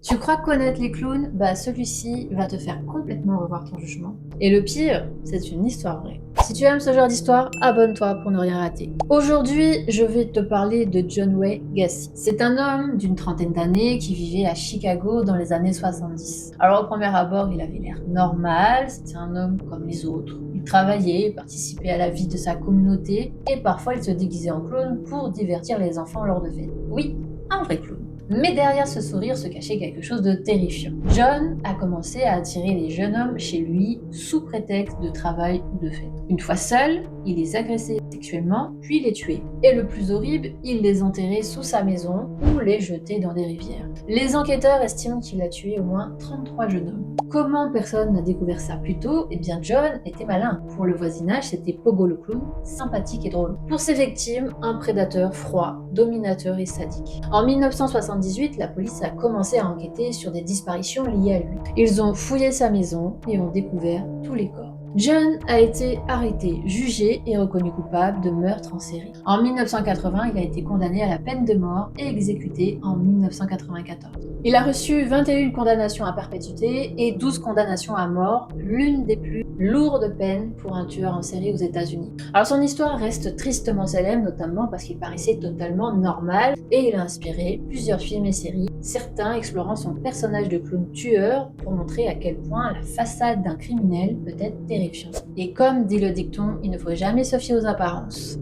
Tu crois connaître les clowns? Bah celui-ci va te faire complètement revoir ton jugement. Et le pire, c'est une histoire vraie. Si tu aimes ce genre d'histoire, abonne-toi pour ne rien rater. Aujourd'hui, je vais te parler de John Wayne Gacy. C'est un homme d'une trentaine d'années qui vivait à Chicago dans les années 70. Alors au premier abord, il avait l'air normal, c'était un homme comme les autres. Il travaillait, participait à la vie de sa communauté et parfois il se déguisait en clown pour divertir les enfants lors de fêtes. Oui, un vrai clown. Mais derrière ce sourire se cachait quelque chose de terrifiant. John a commencé à attirer les jeunes hommes chez lui sous prétexte de travail ou de fête. Une fois seul, il les agressait sexuellement, puis les tuait. Et le plus horrible, il les enterrait sous sa maison ou les jetait dans des rivières. Les enquêteurs estiment qu'il a tué au moins 33 jeunes hommes. Comment personne n'a découvert ça plus tôt? Eh bien John était malin. Pour le voisinage, c'était Pogo le clown, sympathique et drôle. Pour ses victimes, un prédateur froid, dominateur et sadique. En 1978, la police a commencé à enquêter sur des disparitions liées à lui. Ils ont fouillé sa maison et ont découvert tous les corps. John a été arrêté, jugé et reconnu coupable de meurtre en série. En 1980, il a été condamné à la peine de mort et exécuté en 1994. Il a reçu 21 condamnations à perpétuité et 12 condamnations à mort, l'une des plus lourdes peines pour un tueur en série aux États-Unis. Alors son histoire reste tristement célèbre, notamment parce qu'il paraissait totalement normal et il a inspiré plusieurs films et séries, certains explorant son personnage de clown tueur pour montrer à quel point la façade d'un criminel peut être terrifiante. Et comme dit le dicton, il ne faut jamais se fier aux apparences.